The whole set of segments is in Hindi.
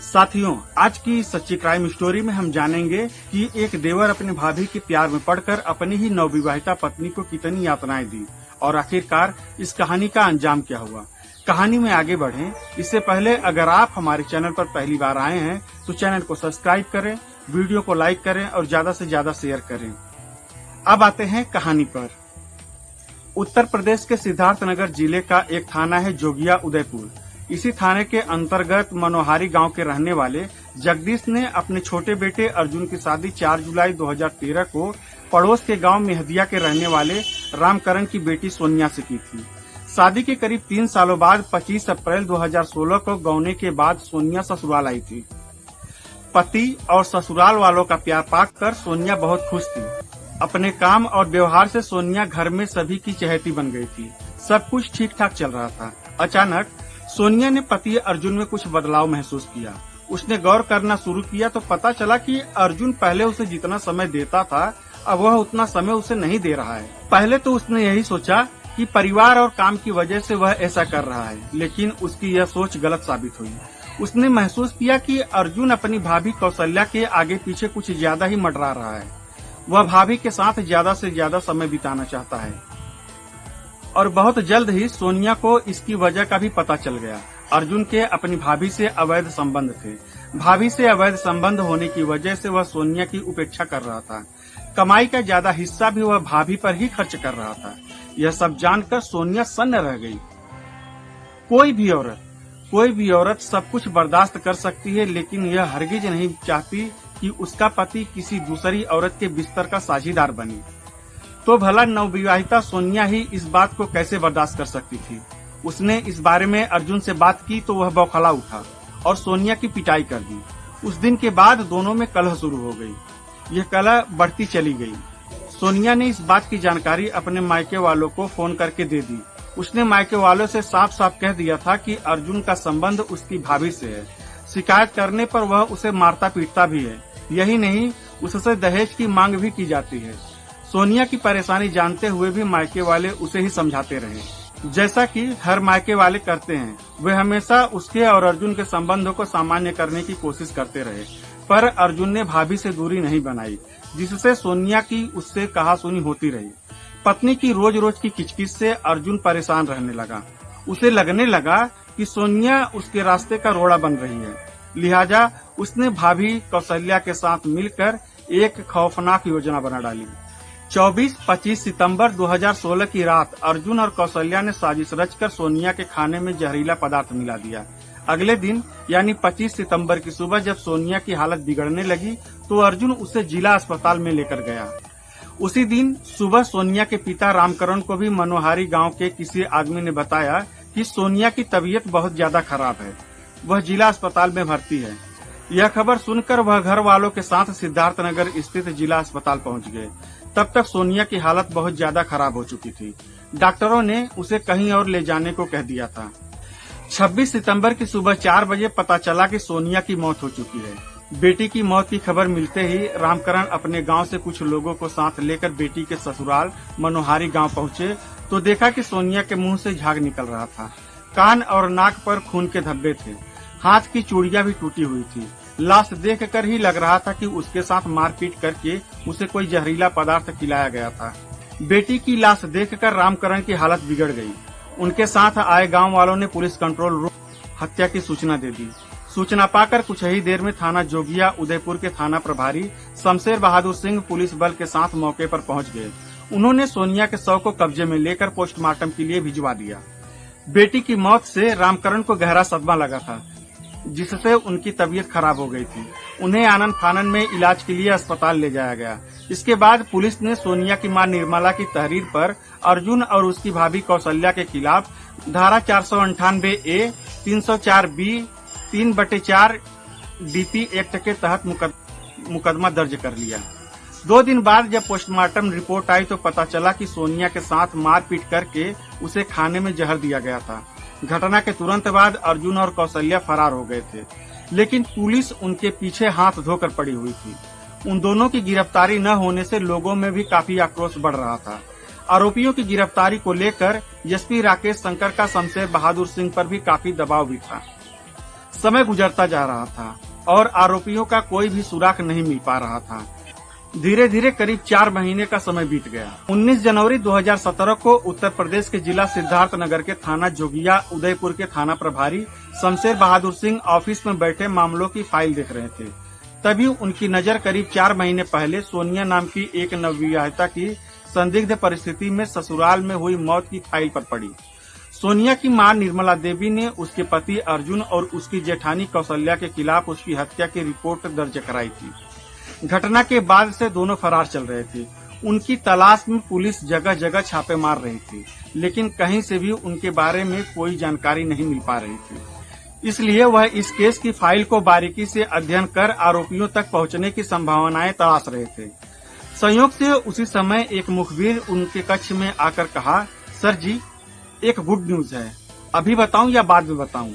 साथियों, आज की सच्ची क्राइम स्टोरी में हम जानेंगे कि एक देवर अपने भाभी के प्यार में पड़कर अपनी ही नवविवाहिता पत्नी को कितनी यातनाएं दी और आखिरकार इस कहानी का अंजाम क्या हुआ। कहानी में आगे बढ़ें इससे पहले अगर आप हमारे चैनल पर पहली बार आए हैं तो चैनल को सब्सक्राइब करें, वीडियो को लाइक करें और ज्यादा से ज्यादा शेयर करें। अब आते हैं कहानी पर। उत्तर प्रदेश के सिद्धार्थनगर जिले का एक थाना है जोगिया उदयपुर। इसी थाने के अंतर्गत मनोहारी गांव के रहने वाले जगदीश ने अपने छोटे बेटे अर्जुन की शादी 4 जुलाई 2013 को पड़ोस के गांव मेहदिया के रहने वाले रामकरण की बेटी सोनिया से की थी। शादी के करीब 3 सालों बाद 25 अप्रैल 2016 को गौने के बाद सोनिया ससुराल आई थी। पति और ससुराल वालों का प्यार पाकर सोनिया बहुत खुश थी। अपने काम और व्यवहार से सोनिया घर में सभी की चहेती बन गई थी। सब कुछ ठीक ठाक चल रहा था। अचानक सोनिया ने पति अर्जुन में कुछ बदलाव महसूस किया। उसने गौर करना शुरू किया तो पता चला कि अर्जुन पहले उसे जितना समय देता था अब वह उतना समय उसे नहीं दे रहा है। पहले तो उसने यही सोचा कि परिवार और काम की वजह से वह ऐसा कर रहा है, लेकिन उसकी यह सोच गलत साबित हुई। उसने महसूस किया कि अर्जुन अपनी भाभी कौशल्या के आगे पीछे कुछ ज्यादा ही मंडरा रहा है। वह भाभी के साथ ज्यादा से ज्यादा समय बिताना चाहता है और बहुत जल्द ही सोनिया को इसकी वजह का भी पता चल गया। अर्जुन के अपनी भाभी से अवैध संबंध थे। भाभी से अवैध संबंध होने की वजह से वह सोनिया की उपेक्षा कर रहा था। कमाई का ज्यादा हिस्सा भी वह भाभी पर ही खर्च कर रहा था। यह सब जानकर सोनिया सन्न रह गई। कोई भी औरत सब कुछ बर्दाश्त कर सकती है, लेकिन यह हरगिज नहीं चाहती कि उसका पति किसी दूसरी औरत के बिस्तर का साझीदार बने। तो भला नवविवाहिता सोनिया ही इस बात को कैसे बर्दाश्त कर सकती थी। उसने इस बारे में अर्जुन से बात की तो वह बौखला उठा और सोनिया की पिटाई कर दी। उस दिन के बाद दोनों में कलह शुरू हो गई। यह कलह बढ़ती चली गई। सोनिया ने इस बात की जानकारी अपने मायके वालों को फोन करके दे दी। उसने मायके वालों से साफ साफ कह दिया था कि अर्जुन का संबंध उसकी भाभी से है। शिकायत करने पर वह उसे मारता पीटता भी है। यही नहीं, उससे दहेज की मांग भी की जाती है। सोनिया की परेशानी जानते हुए भी मायके वाले उसे ही समझाते रहे, जैसा कि हर मायके वाले करते हैं। वे हमेशा उसके और अर्जुन के संबंधों को सामान्य करने की कोशिश करते रहे, पर अर्जुन ने भाभी से दूरी नहीं बनाई, जिससे सोनिया की उससे कहासुनी होती रही। पत्नी की रोज रोज की किचकिच से अर्जुन परेशान रहने लगा। उसे लगने लगा कि सोनिया उसके रास्ते का रोड़ा बन रही है। लिहाजा उसने भाभी कौशल्या के साथ मिलकर एक खौफनाक योजना बना डाली। 24-25 सितंबर 2016 की रात अर्जुन और कौशल्या ने साजिश रचकर सोनिया के खाने में जहरीला पदार्थ मिला दिया। अगले दिन यानी 25 सितंबर की सुबह जब सोनिया की हालत बिगड़ने लगी तो अर्जुन उसे जिला अस्पताल में लेकर गया। उसी दिन सुबह सोनिया के पिता रामकरण को भी मनोहारी गांव के किसी आदमी ने बताया कि सोनिया की तबीयत बहुत ज्यादा खराब है, वह जिला अस्पताल में भर्ती है। यह खबर सुनकर वह घर वालों के साथ सिद्धार्थनगर स्थित जिला अस्पताल पहुंच गए। तब तक सोनिया की हालत बहुत ज्यादा खराब हो चुकी थी। डॉक्टरों ने उसे कहीं और ले जाने को कह दिया था। 26 सितंबर की सुबह 4 बजे पता चला कि सोनिया की मौत हो चुकी है। बेटी की मौत की खबर मिलते ही रामकरण अपने गांव से कुछ लोगों को साथ लेकर बेटी के ससुराल मनोहारी गांव पहुंचे तो देखा कि सोनिया के मुंह से झाग निकल रहा था। कान और नाक पर खून के धब्बे थे। हाथ की चूड़ियां भी टूटी हुई थी। लाश देखकर ही लग रहा था कि उसके साथ मारपीट करके उसे कोई जहरीला पदार्थ खिलाया गया था। बेटी की लाश देखकर रामकरण की हालत बिगड़ गई। उनके साथ आए गांव वालों ने पुलिस कंट्रोल रूम हत्या की सूचना दे दी। सूचना पाकर कुछ ही देर में थाना जोगिया उदयपुर के थाना प्रभारी शमशेर बहादुर सिंह पुलिस बल के साथ मौके पर पहुंच गए। उन्होंने सोनिया के शव को कब्जे में लेकर पोस्टमार्टम के लिए भिजवा दिया। बेटी की मौत से रामकरण को गहरा सदमा लगा था, जिससे उनकी तबीयत खराब हो गई थी। उन्हें आनन फानन में इलाज के लिए अस्पताल ले जाया गया। इसके बाद पुलिस ने सोनिया की मां निर्मला की तहरीर पर अर्जुन और उसकी भाभी कौशल्या के खिलाफ धारा 498A, 304B, 3/4 DP एक्ट के तहत मुकदमा दर्ज कर लिया। 2 दिन बाद जब पोस्टमार्टम रिपोर्ट आई तो पता चला कि सोनिया के साथ मारपीट करके उसे खाने में जहर दिया गया था। घटना के तुरंत बाद अर्जुन और कौशल्या फरार हो गए थे, लेकिन पुलिस उनके पीछे हाथ धोकर पड़ी हुई थी। उन दोनों की गिरफ्तारी न होने से लोगों में भी काफी आक्रोश बढ़ रहा था। आरोपियों की गिरफ्तारी को लेकर एसपी राकेश शंकर का शमशेर बहादुर सिंह पर भी काफी दबाव भी था। समय गुजरता जा रहा था और आरोपियों का कोई भी सुराग नहीं मिल पा रहा था। धीरे धीरे करीब 4 महीने का समय बीत गया। 19 जनवरी 2017 को उत्तर प्रदेश के जिला सिद्धार्थनगर के थाना जोगिया उदयपुर के थाना प्रभारी शमशेर बहादुर सिंह ऑफिस में बैठे मामलों की फाइल देख रहे थे। तभी उनकी नजर करीब 4 महीने पहले सोनिया नाम की एक नवविवाहिता की संदिग्ध परिस्थिति में ससुराल में हुई मौत की फाइल पर पड़ी। सोनिया की मां निर्मला देवी ने उसके पति अर्जुन और उसकी जेठानी कौशल्या के खिलाफ उसकी हत्या की रिपोर्ट दर्ज कराई थी। घटना के बाद से दोनों फरार चल रहे थे। उनकी तलाश में पुलिस जगह जगह छापे मार रही थी, लेकिन कहीं से भी उनके बारे में कोई जानकारी नहीं मिल पा रही थी। इसलिए वह इस केस की फाइल को बारीकी से अध्ययन कर आरोपियों तक पहुंचने की संभावनाएं तलाश रहे थे। संयोग से उसी समय एक मुखबिर उनके कक्ष में आकर कहा, सर जी, एक गुड न्यूज है, अभी बताऊं या बाद में बताऊं?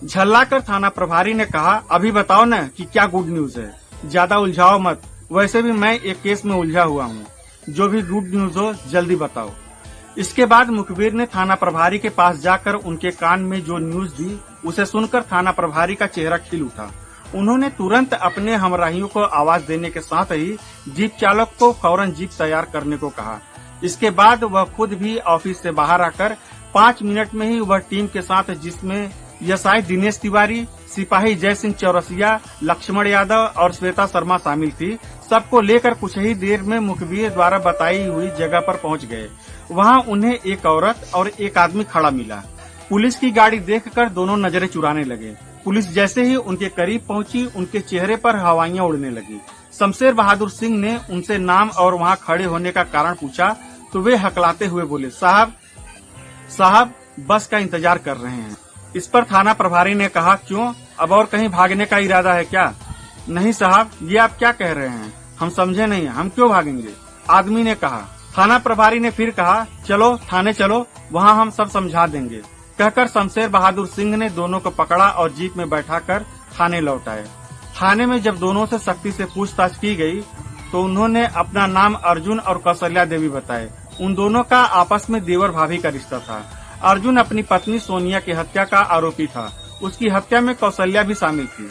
झल्लाकर थाना प्रभारी ने कहा, अभी बताओ न कि क्या गुड न्यूज है, ज्यादा उलझाओ मत, वैसे भी मैं एक केस में उलझा हुआ हूँ, जो भी गुड न्यूज हो जल्दी बताओ। इसके बाद मुखबिर ने थाना प्रभारी के पास जाकर उनके कान में जो न्यूज दी उसे सुनकर थाना प्रभारी का चेहरा खिल उठा। उन्होंने तुरंत अपने हमराहियों को आवाज देने के साथ ही जीप चालक को फौरन जीप तैयार करने को कहा। इसके बाद वह खुद भी ऑफिस से बाहर आकर 5 मिनट में ही वह टीम के साथ, जिसमें एसआई दिनेश तिवारी, सिपाही जय सिंह चौरसिया, लक्ष्मण यादव और श्वेता शर्मा शामिल थी, सबको लेकर कुछ ही देर में मुखबिर द्वारा बताई हुई जगह पर पहुंच गए। वहां उन्हें एक औरत और एक आदमी खड़ा मिला। पुलिस की गाड़ी देखकर दोनों नजरें चुराने लगे। पुलिस जैसे ही उनके करीब पहुंची, उनके चेहरे पर हवाइयां उड़ने लगी। शमशेर बहादुर सिंह ने उनसे नाम और वहां खड़े होने का कारण पूछा तो वे हकलाते हुए बोले, साहब बस का इंतजार कर रहे हैं। इस पर थाना प्रभारी ने कहा, क्यों, अब और कहीं भागने का इरादा है क्या? नहीं साहब, ये आप क्या कह रहे हैं, हम समझे नहीं, हम क्यों भागेंगे? आदमी ने कहा। थाना प्रभारी ने फिर कहा, चलो थाने चलो, वहाँ हम सब समझा देंगे। कहकर शमशेर बहादुर सिंह ने दोनों को पकड़ा और जीप में बैठाकर थाने लौट आए। थाने में जब दोनों से सख्ती से पूछताछ की गई तो उन्होंने अपना नाम अर्जुन और कौशल्या देवी बताए। उन दोनों का आपस में देवर भाभी का रिश्ता था। अर्जुन अपनी पत्नी सोनिया की हत्या का आरोपी था। उसकी हत्या में कौशल्या भी शामिल थी।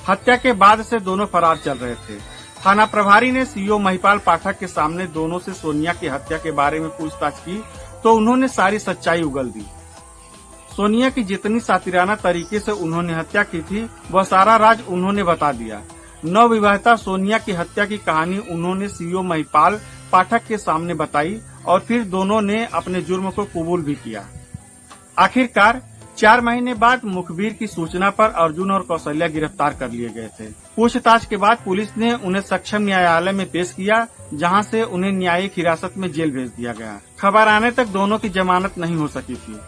हत्या के बाद से दोनों फरार चल रहे थे। थाना प्रभारी ने सीओ महिपाल पाठक के सामने दोनों से सोनिया की हत्या के बारे में पूछताछ की तो उन्होंने सारी सच्चाई उगल दी। सोनिया की जितनी सातिराना तरीके से उन्होंने हत्या की थी, वह सारा राज उन्होंने बता दिया। नवविवाहिता सोनिया की हत्या की कहानी उन्होंने सीओ महिपाल पाठक के सामने बताई और फिर दोनों ने अपने जुर्म को कबूल भी किया। आखिरकार 4 महीने बाद मुखबिर की सूचना पर अर्जुन और कौशल्या गिरफ्तार कर लिए गए थे। पूछताछ के बाद पुलिस ने उन्हें सक्षम न्यायालय में पेश किया, जहां से उन्हें न्यायिक हिरासत में जेल भेज दिया गया। खबर आने तक दोनों की जमानत नहीं हो सकी थी।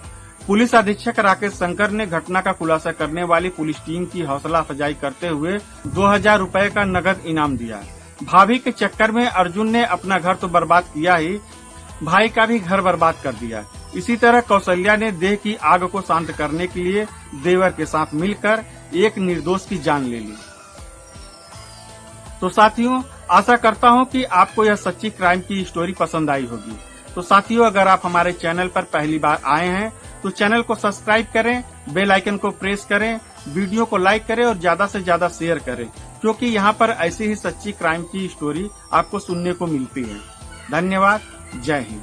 पुलिस अधीक्षक राकेश शंकर ने घटना का खुलासा करने वाली पुलिस टीम की हौसला अफजाई करते हुए 2000 रुपए का नगद इनाम दिया। भाभी के चक्कर में अर्जुन ने अपना घर तो बर्बाद किया ही, भाई का भी घर बर्बाद कर दिया। इसी तरह कौशल्या ने देह की आग को शांत करने के लिए देवर के साथ मिलकर एक निर्दोष की जान ले ली। तो साथियों, आशा करता हूं कि आपको यह सच्ची क्राइम की स्टोरी पसंद आई होगी। तो साथियों, अगर आप हमारे चैनल पर पहली बार आए हैं तो चैनल को सब्सक्राइब करें, बेल आइकन को प्रेस करें, वीडियो को लाइक करें और ज्यादा से ज्यादा शेयर करें, क्योंकि यहाँ पर ऐसी ही सच्ची क्राइम की स्टोरी आपको सुनने को मिलती है। धन्यवाद। जय हिंद।